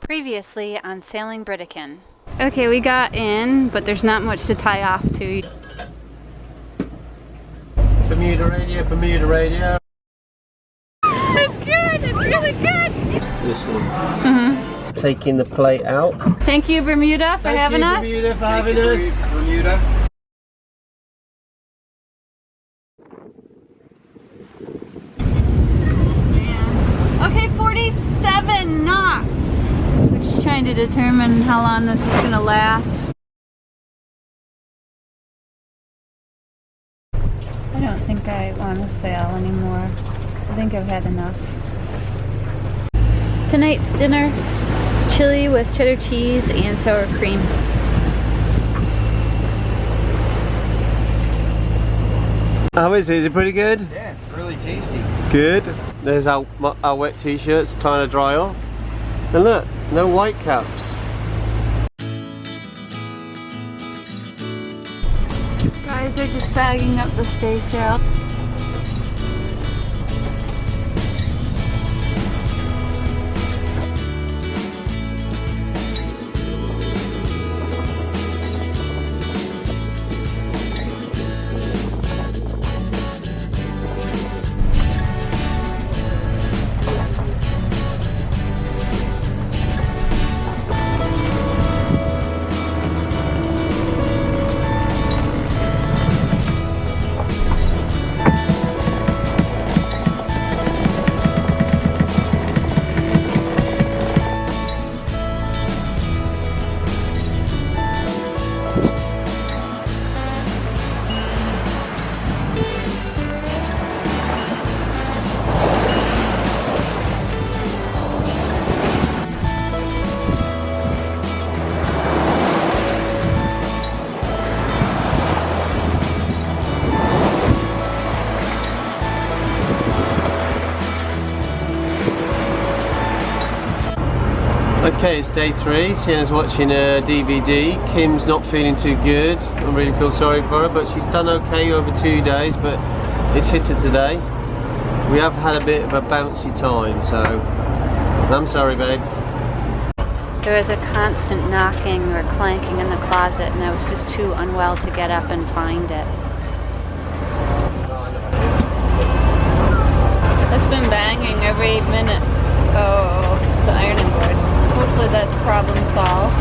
Previously on Sailing Britican. Okay, we got in, but there's not much to tie off to. Bermuda radio, Bermuda radio. It's good, it's really good. This one. Taking the plate out. Thank you, Bermuda, for having us. Thank you, Bermuda, for having us. Bermuda. Okay, 47 knots. We're just trying to determine how long this is gonna last. I don't think I want to sail anymore. I think I've had enough. Tonight's dinner, chili with cheddar cheese and sour cream. How is it? Is it pretty good? Yeah, it's really tasty. Good. There's our wet t-shirts trying to dry off. And look, no white caps. Guys are just bagging up the staysail. Okay, it's day 3. Sienna's watching a DVD. Kim's not feeling too good. I really feel sorry for her, but she's done okay over 2 days, but it's hit her today. We have had a bit of a bouncy time, so I'm sorry, babes. There was a constant knocking or clanking in the closet, and I was just too unwell to get up and find it. It's been banging every minute. Oh, it's an ironing board. Hopefully that's problem solved.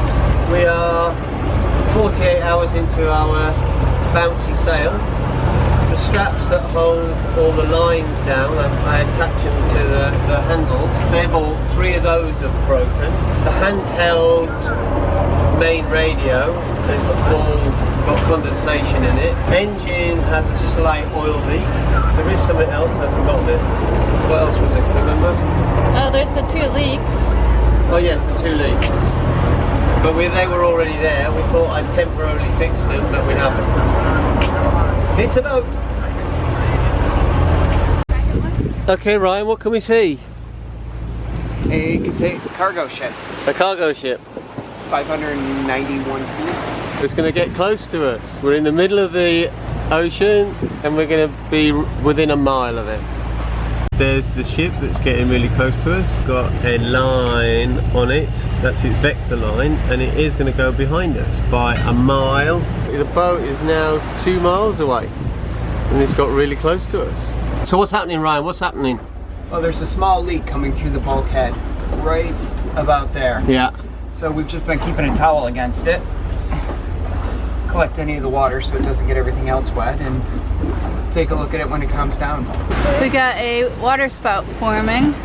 We are 48 hours into our bouncy sail. The straps that hold all the lines down, I attach them to the handles. They've all 3 of those have broken. The handheld main radio has all got condensation in it. Engine has a slight oil leak. There is something else and I've forgotten it. What else was it? Can you remember? Oh, there's the 2 leaks. Oh yes, the 2 leaks. But they were already there. We thought I'd temporarily fix them, but we haven't. It's a boat. Okay, Ryan, what can we see? A cargo ship. A cargo ship. 591 feet. It's going to get close to us. We're in the middle of the ocean and we're going to be within a mile of it. There's the ship that's getting really close to us. Got a line on it. That's its vector line, and it is going to go behind us by a mile. The boat is now 2 miles away, and it's got really close to us. So what's happening, Ryan? What's happening? Well, there's a small leak coming through the bulkhead, right about there. Yeah. So we've just been keeping a towel against it, collect any of the water so it doesn't get everything else wet, and take a look at it when it comes down. We got a water spout forming.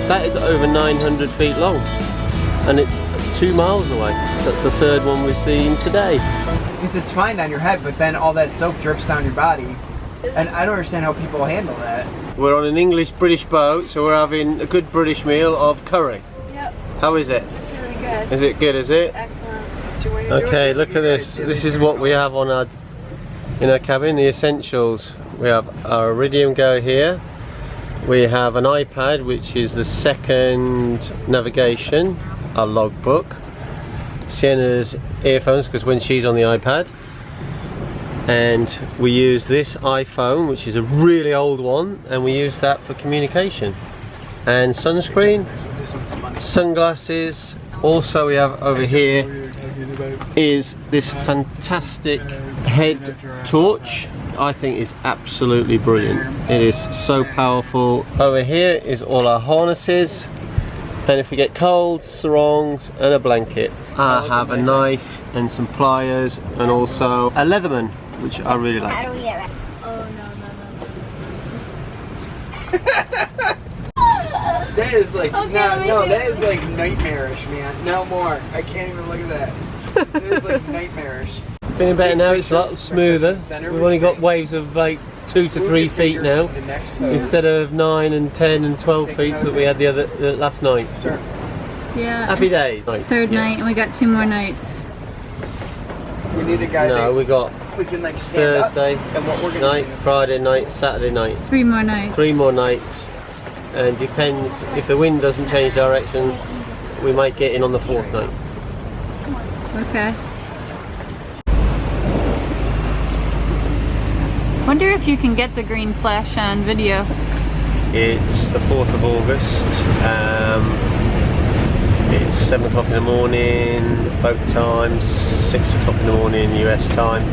That is over 900 feet long, and it's 2 miles away. That's the third one we've seen today. Because it's fine on your head, but then all that soap drips down your body. And I don't understand how people handle that. We're on an English-British boat, so we're having a good British meal of curry. Yep. How is it? It's really good. Is it good, is it? Excellent. Okay, look at this. This is what we have on our in our cabin, the essentials. We have our Iridium Go here. We have an iPad, which is the second navigation, our logbook. Sienna's earphones, because when she's on the iPad. And we use this iPhone, which is a really old one, and we use that for communication. And sunscreen, sunglasses. Also we have over here is this fantastic head torch. I think is absolutely brilliant. It is so powerful. Over here is all our harnesses, and if we get cold, sarongs and a blanket. I have a knife and some pliers, and also a Leatherman, which I really like. Oh no. That is like, Okay, that is like nightmarish, man. No more. I can't even look at that. It is like nightmarish. Feeling better now, it's a lot smoother. We've only got waves of like 2 to 3 feet now, instead of 9 and 10 and 12 feet that we had the last night. Sure. Yeah. Happy days. Third night, and we got 2 more nights. We need a guy. No, we got we can like stand Thursday up, and what we're gonna night, do. Friday night, Saturday night. 3 more nights. 3 more nights, and depends if the wind doesn't change direction, we might get in on the 4th night. Okay. Wonder if you can get the green flash on video. It's the 4th of August. It's 7 o'clock in the morning, boat time, 6 o'clock in the morning, US time.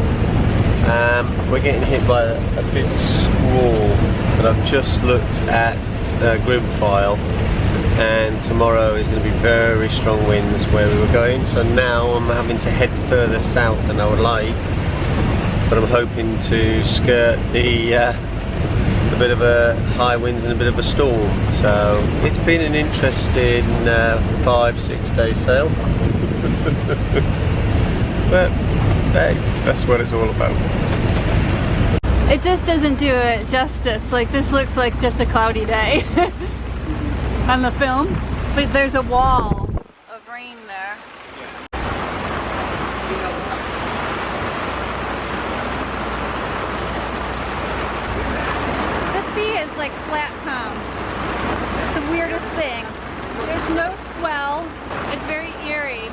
We're getting hit by a big squall, but I've just looked at the GRIB file, and tomorrow is going to be very strong winds where we were going, so now I'm having to head further south than I would like, but I'm hoping to skirt the bit of a high winds and a bit of a storm. So it's been an interesting 5-6 day sail. But hey, that's what it's all about. It just doesn't do it justice. Like, this looks like just a cloudy day on the film, but there's a wall of rain there. The sea is like flat calm. It's the weirdest thing. There's no swell. It's very eerie.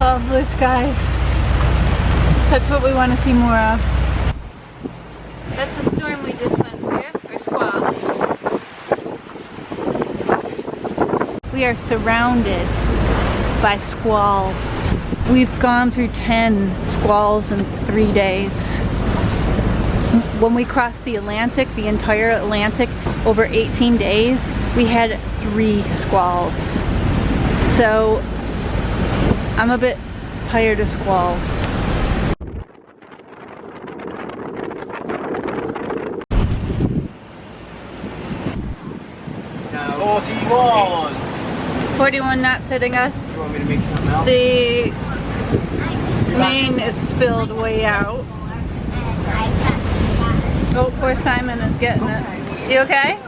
Oh, blue skies. That's what we want to see more of. That's the storm we just went through, or squall. We are surrounded by squalls. We've gone through 10 squalls in 3 days. When we crossed the Atlantic, the entire Atlantic, over 18 days, we had 3 squalls. So I'm a bit tired of squalls. No. 41. 41 knots hitting us. You want me to make something else? The main is spilled way out. Oh, poor Simon is getting it. You okay?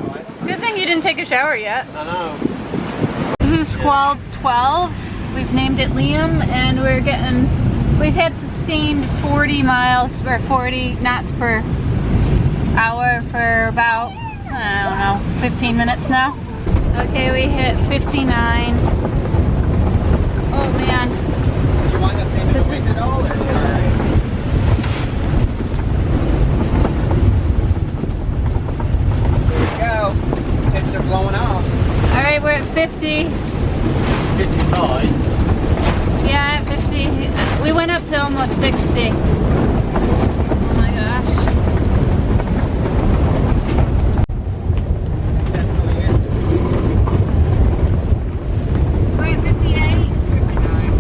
Good thing you didn't take a shower yet. I know. This is Squall 12. We've named it Liam, and we've had sustained 40 miles or 40 knots per hour for about, I don't know, 15 minutes now. Okay, we hit 59. Oh man. Do you mind us saying the noise at all? There we go. Tips are blowing off. Alright, we're at 50. 55. Yeah, at 50. We went up to almost 60. Oh my gosh. Definitely is. We're at 58. 59.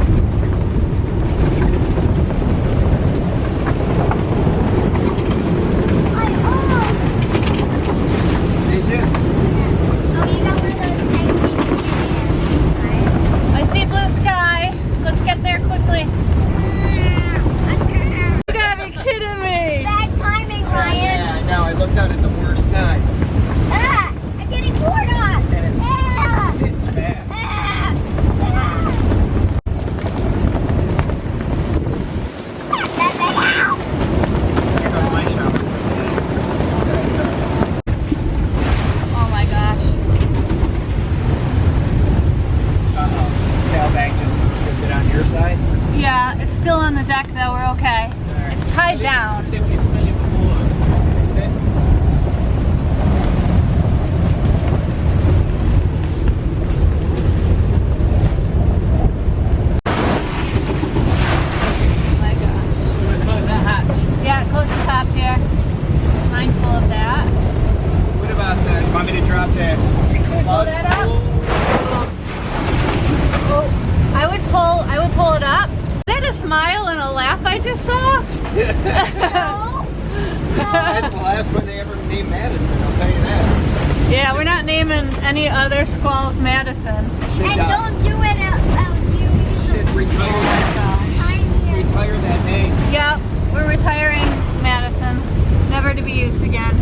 deck though, we're okay. It's tied down. That's the last one they ever named Madison, I'll tell you that. Yeah, we're not naming any other squalls Madison. Don't do it out you. Should retire that name. Yep, we're retiring Madison. Never to be used again.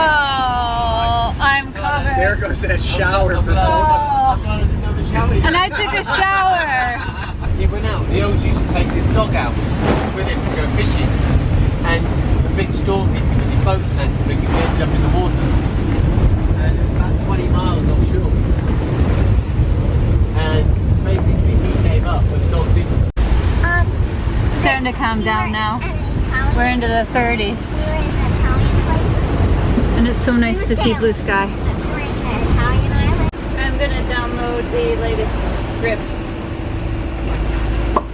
Oh, I'm covered. There goes that shower for the And I took a shower. He went out. He always used to take his dog out with him to go fishing, and a big storm hit him and his boat sank, and he ended up in the water. And about 20 miles offshore. And basically he gave up, but the dog didn't. Starting to calm down now. We're into the 30s. We were in an Italian place. And it's so nice to see blue sky. We were in an Italian island. I'm gonna download the latest GRIBs.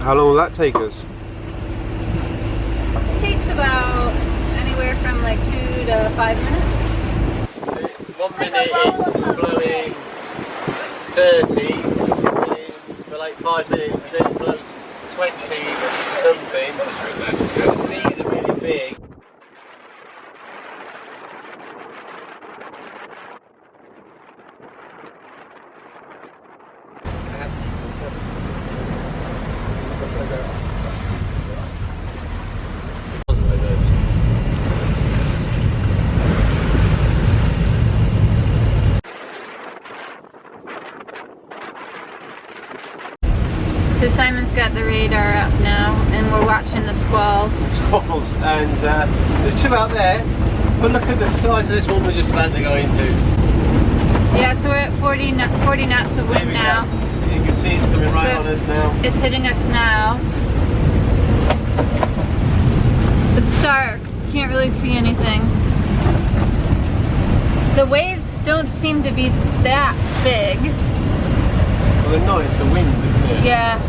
How long will that take us? It takes about anywhere from like 2 to 5 minutes. 1 minute it's blowing 30 for like 5 minutes, and then it blows 20 or something. The seas are really big. So Simon's got the radar up now, and we're watching the squalls. Squalls, and there's two out there, but look at the size of this one we're just about to go into. Yeah, so we're at 40 knots of wind now. So you can see it's coming right So on us now. it's hitting us now. It's dark, can't really see anything. The waves don't seem to be that big. Well, they're not, it's the wind, isn't it? Yeah.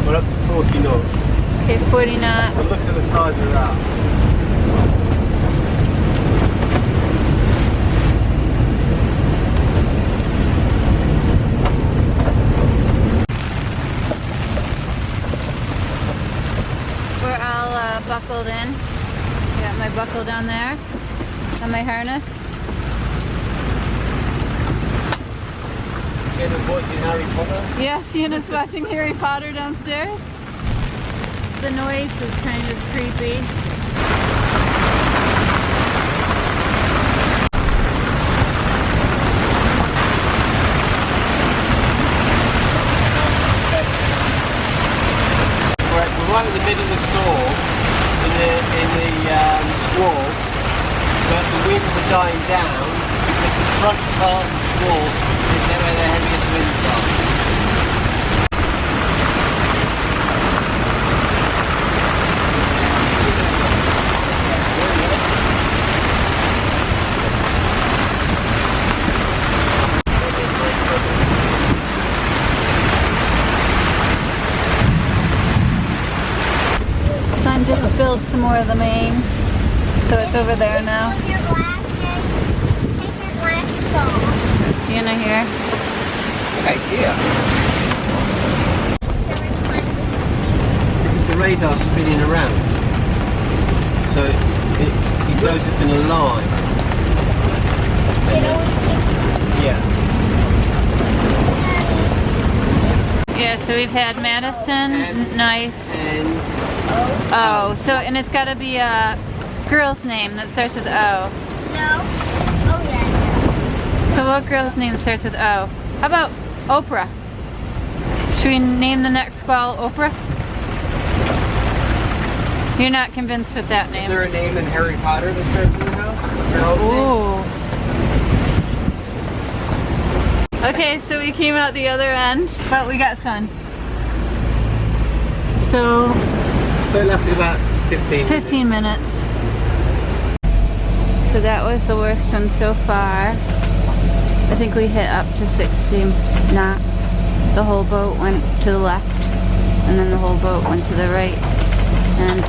We're up to 40 knots. Okay, 40 knots. But look at the size of that. We're all buckled in. Got my buckle down there. Got my harness. Sienna's watching Harry Potter. Yeah, Sienna's watching Harry Potter downstairs. The noise is kind of creepy. We're right in the middle of the storm, in the squall, but the winds are dying down because the front part of the squall is where the heaviest winds are. Son just spilled some more of the main, so it's over there now. Put your glasses. Take your glasses off. Sienna here. Good idea. Because the radar's spinning around, so it goes up in a line. It always takes Yeah. Yeah, so we've had Madison, nice. And Oh, so, and it's gotta be a girl's name that starts with O. no. Oh yeah. So what girl's name starts with O? How about Oprah? Should we name the next squall Oprah? You're not convinced with that Is name. there a name in Harry Potter that starts with an O? Ooh. Okay, so we came out the other end, but we got sun. So it lasted about 15 minutes. So that was the worst one so far. I think we hit up to 60 knots. The whole boat went to the left, and then the whole boat went to the right. And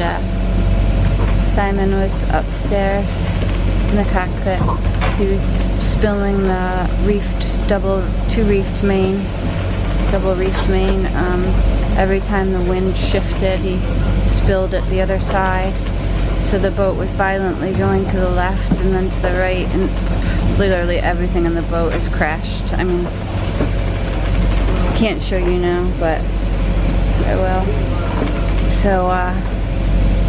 Simon was upstairs in the cockpit. He was spilling the double reefed main. Every time the wind shifted, he spilled it the other side. So the boat was violently going to the left and then to the right, and literally everything in the boat is crashed. I mean, can't show you now, but I will. So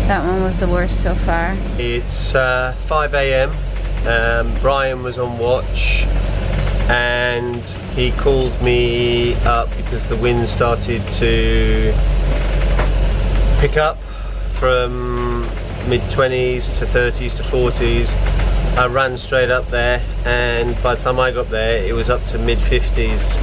that one was the worst so far. It's 5 AM. Brian was on watch and he called me up because the wind started to pick up from mid-20s to 30s to 40s. I ran straight up there, and by the time I got there it was up to mid-50s.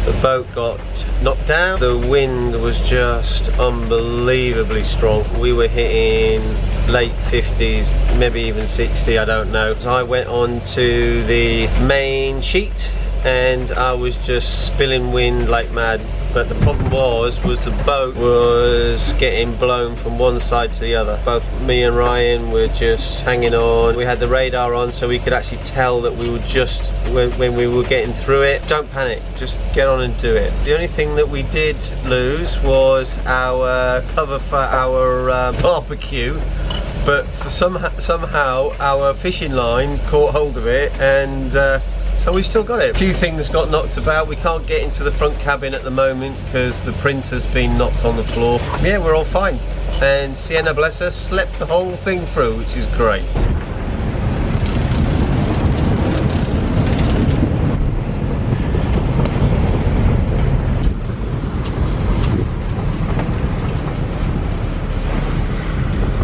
The boat got knocked down. The wind was just unbelievably strong. We were hitting late 50s, maybe even 60, I don't know. So I went on to the main sheet and I was just spilling wind like mad. But the problem was the boat was getting blown from one side to the other. Both me and Ryan were just hanging on. We had the radar on so we could actually tell that we were just, when we were getting through it. Don't panic, just get on and do it. The only thing that we did lose was our cover for our barbecue. But for somehow our fishing line caught hold of it, and so we still got it. A few things got knocked about. We can't get into the front cabin at the moment because the printer's been knocked on the floor. Yeah, we're all fine. And Sienna, bless her, slept the whole thing through, which is great.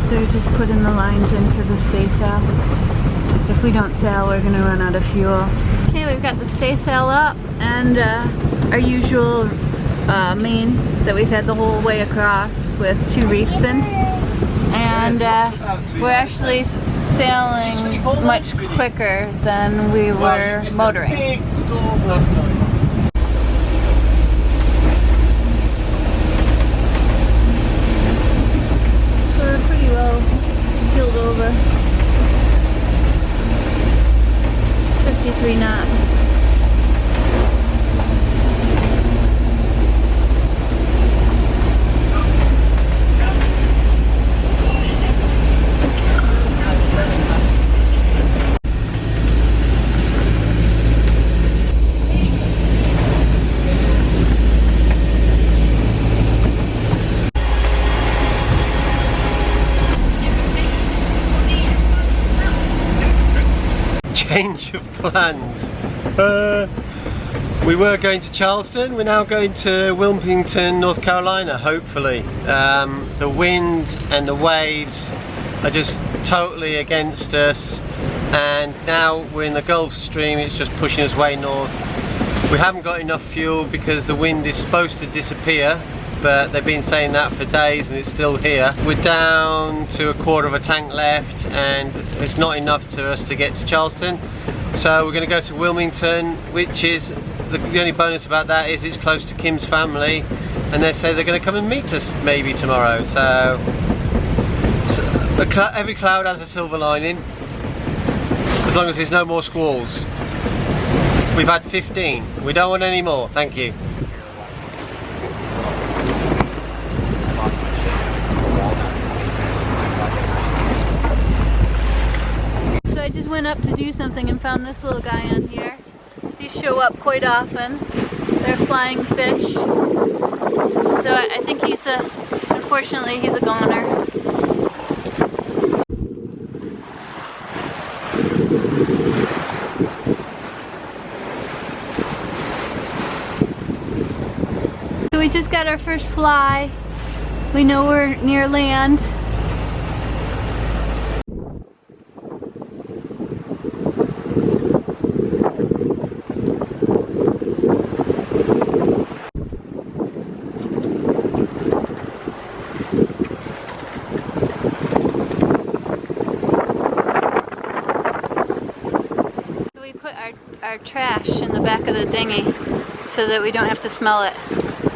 They're just putting the lines in for the staysail. If we don't sail, we're gonna run out of fuel. Okay, we've got the staysail up and our usual main that we've had the whole way across with 2 reefs in. And we're actually sailing much quicker than we were motoring. Big storm last night. So we're pretty well heeled over. 53 knots. Change of plans. We were going to Charleston, we're now going to Wilmington, North Carolina, hopefully. The wind and the waves are just totally against us, and now we're in the Gulf Stream, it's just pushing us way north. We haven't got enough fuel because the wind is supposed to disappear, but they've been saying that for days and it's still here. We're down to a quarter of a tank left and it's not enough to us to get to Charleston. So we're going to go to Wilmington, which is, the only bonus about that is it's close to Kim's family, and they say they're going to come and meet us maybe tomorrow. So every cloud has a silver lining, as long as there's no more squalls. We've had 15, we don't want any more, thank you. So I just went up to do something and found this little guy on here. These show up quite often. They're flying fish. So I think he's unfortunately he's a goner. So we just got our first fly. We know we're near land. our trash in the back of the dinghy so that we don't have to smell it.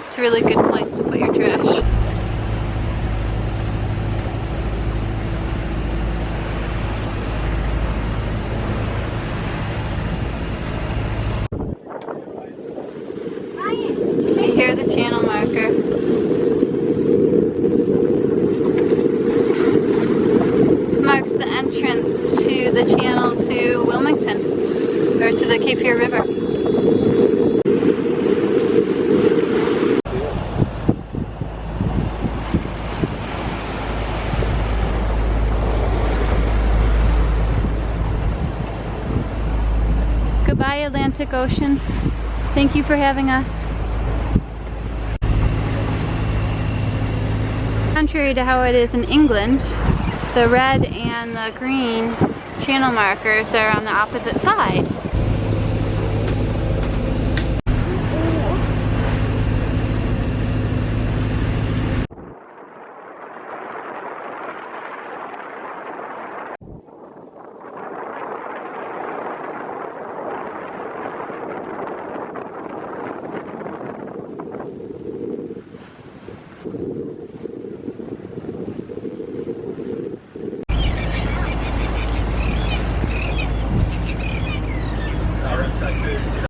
It's a really good place to put your trash. You hear the channel marker. This marks the entrance to the channel to Wilmington, or to the Cape Fear River. Goodbye, Atlantic Ocean. Thank you for having us. Contrary to how it is in England, the red and the green channel markers are on the opposite side.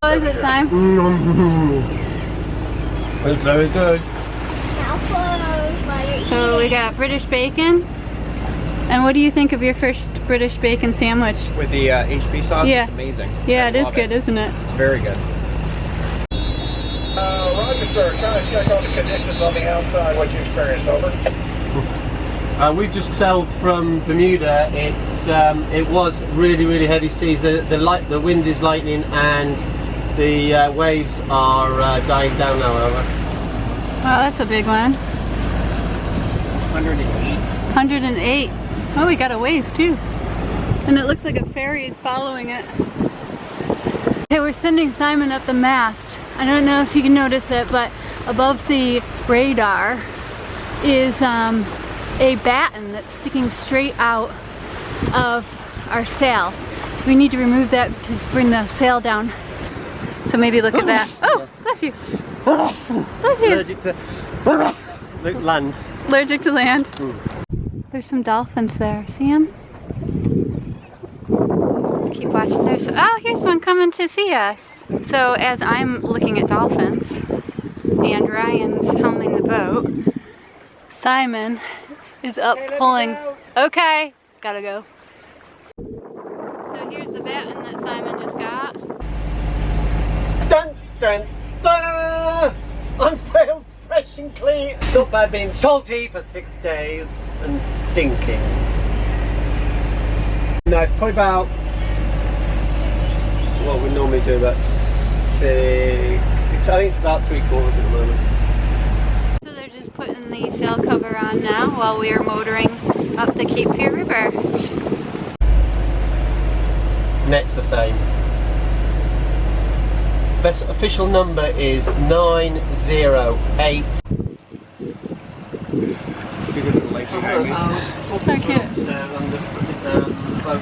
What is it, Simon? It's very good. Now close while you're So we got British bacon. And what do you think of your first British bacon sandwich? With the HB sauce, Yeah. it's amazing. Yeah, I it is love good, isn't it? It's very good. Roger, sir. Trying to check on the conditions on the outside, what you experienced, over. We've just sailed from Bermuda. It was really heavy seas. The wind is lightning and the waves are dying down now. However, Wow, that's a big one. 108. 108. Oh, we got a wave too. And it looks like a ferry is following it. Okay, we're sending Simon up the mast. I don't know if you can notice it, but above the radar is a batten that's sticking straight out of our sail. So we need to remove that to bring the sail down. So maybe look at that. Oh, bless you. Bless you. allergic to land. Allergic to land. There's some dolphins there. See them? Let's keep watching. There's, oh, here's one coming to see us. So as I'm looking at dolphins and Ryan's helming the boat, Simon is up pulling. Okay, gotta go. So here's the batten that Simon just got. Dun dun dun! I'm failed fresh and clean. It's not bad being salty for 6 days and stinking. No, it's probably about what we normally do, about 6. I think it's about 3/4 at the moment. So they're just putting the sail cover on now while we are motoring up the Cape Fear River. Net's the same. Best official number is 908. Because of the lake behind me. I was talking to an officer on the boat.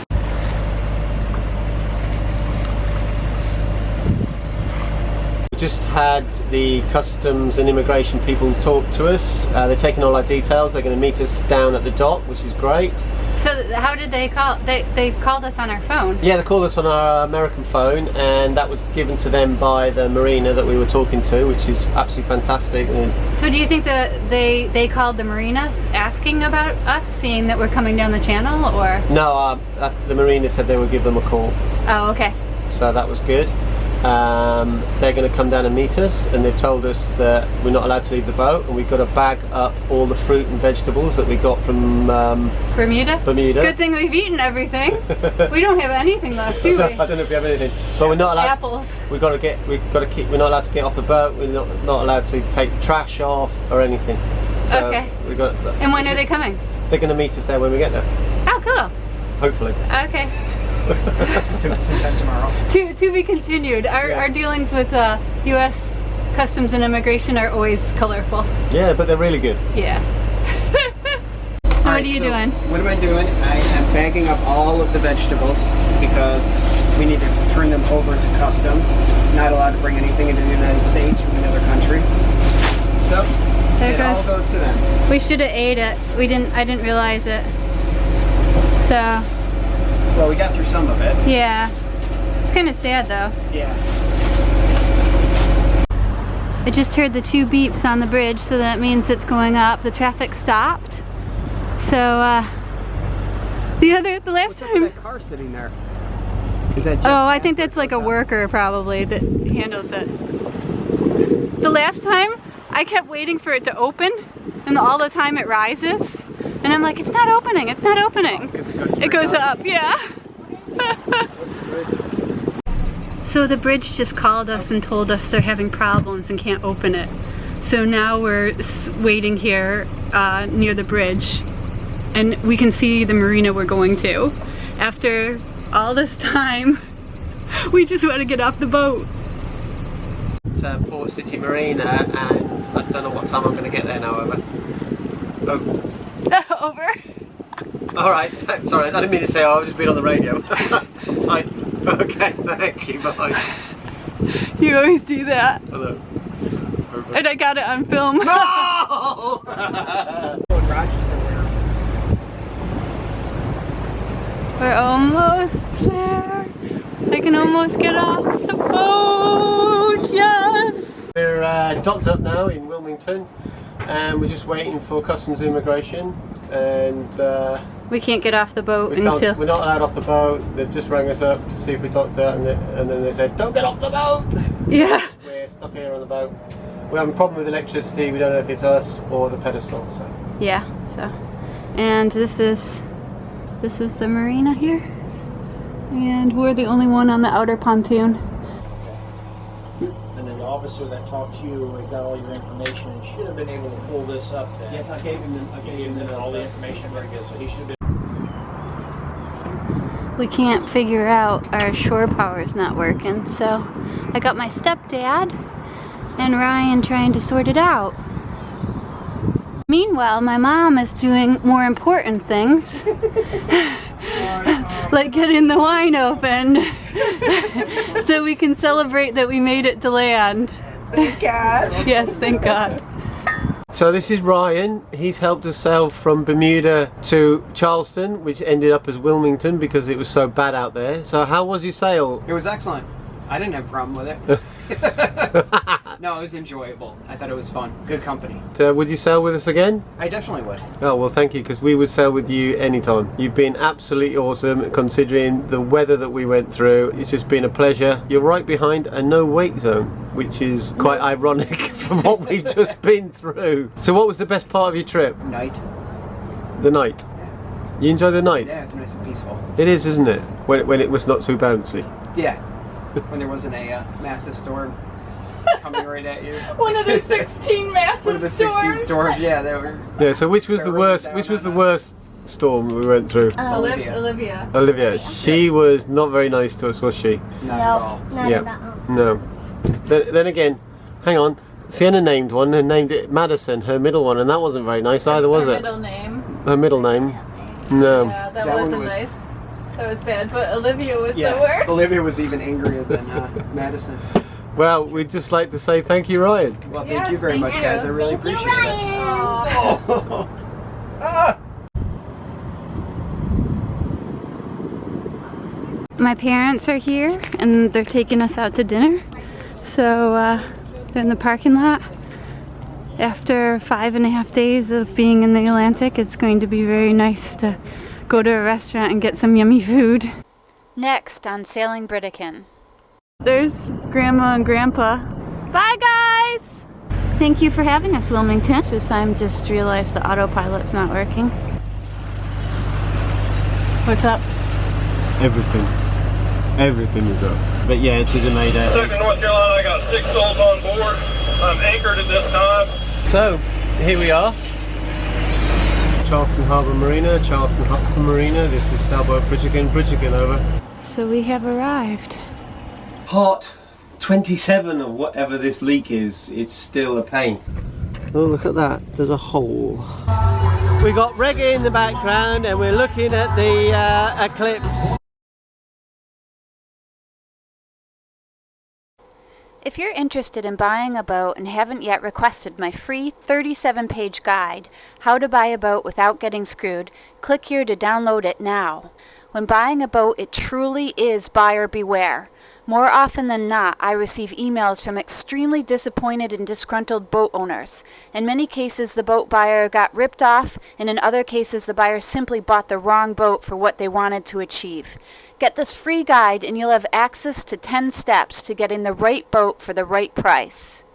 We just had the customs and immigration people talk to us. They're taking all our details. They're going to meet us down at the dock, which is great. So how did they call? They called us on our phone. Yeah, they called us on our American phone, and that was given to them by the Marina that we were talking to, which is absolutely fantastic. So do you think that they called the Marina asking about us, seeing that we're coming down the channel, or? No, the Marina said they would give them a call. Oh, okay. So that was good. They're going to come down and meet us, and they've told us that we're not allowed to leave the boat, and we've got to bag up all the fruit and vegetables that we got from Bermuda? Bermuda. Good thing we've eaten everything. We don't have anything left, do we? I don't know if we have anything, but we're not allowed. Apples. We're not allowed to get off the boat. We're not allowed to take the trash off or anything. So Okay. we got. And when are they coming? They're going to meet us there when we get there. Oh, cool. Hopefully. Okay. Sometime tomorrow. To be continued. Our dealings with U.S. Customs and Immigration are always colorful. Yeah, but they're really good. Yeah. So what are you doing? What am I doing? I am bagging up all of the vegetables because we need to turn them over to customs. Not allowed to bring anything into the United States from another country. So There it goes. all goes to them. We should have ate it. I didn't realize it. So, Well, we got through some of it. yeah. It's kind of sad though. Yeah. I just heard the 2 beeps on the bridge, so that means it's going up. The traffic stopped. So, the last What's up time. with that car sitting there? Is that just Oh, I think that's like a worker probably that handles it. The last time, I kept waiting for it to open, and all the time it rises. And I'm like, it's not opening, it's not opening. It goes up, yeah. So the bridge just called us and told us they're having problems and can't open it. So now we're waiting here near the bridge, and we can see the marina we're going to. After all this time, we just want to get off the boat. It's Port City Marina, and I don't know what time I'm going to get there now, over. Oh, Over. alright, sorry, I didn't mean to say I've just been on the radio. I'm tight. Okay, thank you, bye. You always do that. Hello. Over. And I got it on film. No! We're almost there. I can almost get off the boat. Yes. We're docked up now in Wilmington, and we're just waiting for customs immigration, and We can't get off the boat we're until. not allowed off the boat. They've just rang us up to see if we docked out, and then they said, don't get off the boat! Yeah. We're stuck here on the boat. We have a problem with electricity. We don't know if it's us or the pedestal. So Yeah. So, and this is the marina here, and we're the only one on the outer pontoon. And then the officer that talked to you, we got all your information, and should have been able to pull this up then. yes, I gave him all the information, very good, so he should have been. We can't figure out our shore power's not working, so I got my stepdad and Ryan trying to sort it out. Meanwhile, my mom is doing more important things, like getting the wine opened, so we can celebrate that we made it to land. Thank God. Yes, thank God. So this is Ryan. He's helped us sail from Bermuda to Charleston, which ended up as Wilmington because it was so bad out there. So how was your sail? It was excellent. I didn't have a problem with it. No, it was enjoyable. I thought it was fun. Good company. Would you sail with us again? I definitely would. Oh, well, thank you, because we would sail with you anytime. You've been absolutely awesome, considering the weather that we went through. It's just been a pleasure. You're right behind a no wake zone, which is quite ironic for what we've just been through. So what was the best part of your trip? Night. The night. You enjoy the nights? Yeah, it's nice and peaceful. It is, isn't it? When it was not so bouncy. Yeah. When there wasn't a massive storm coming right at you. One of the 16 massive One of the 16 storms, yeah, they were. Yeah. So which was the Barreling worst? down Which was the on us. worst storm we went through? Olivia. Olivia. Olivia. She was not very nice to us, was she? Not at all. Not Yeah. at all. No. Then again, hang on. Sienna named one and named it Madison, her middle one, and that wasn't very nice either, was it? Middle name. Her middle name. No. Yeah, that That one wasn't was- nice. That was bad, but Olivia was the Yeah, worst. Olivia was even angrier than Madison. Well, we'd just like to say thank you, Ryan. Well, thank Yes, you very thank much, guys. I you. really Thank you, appreciate it. Ryan. Oh. Ah. My parents are here and they're taking us out to dinner. So they're in the parking lot. After 5.5 days of being in the Atlantic, it's going to be very nice to go to a restaurant and get some yummy food. Next on Sailing Britican. There's Grandma and Grandpa. Bye guys! Thank you for having us, Wilmington. I just realized the autopilot's not working. What's up? Everything. Everything is up. But yeah, it is a Mayday. Second North Carolina, I got 6 souls on board. I'm anchored at this time. So, here we are. Charleston Harbour Marina, Charleston Harbour Marina. This is sailboat Britican, over. So we have arrived. Part 27 of whatever this leak is, it's still a pain. Oh, look at that, there's a hole. We got reggae in the background and we're looking at the eclipse. If you're interested in buying a boat and haven't yet requested my free 37-page guide, How to Buy a Boat Without Getting Screwed, click here to download it now. When buying a boat, it truly is buyer beware. More often than not, I receive emails from extremely disappointed and disgruntled boat owners. In many cases, the boat buyer got ripped off, and in other cases, the buyer simply bought the wrong boat for what they wanted to achieve. Get this free guide and you'll have access to 10 steps to getting the right boat for the right price.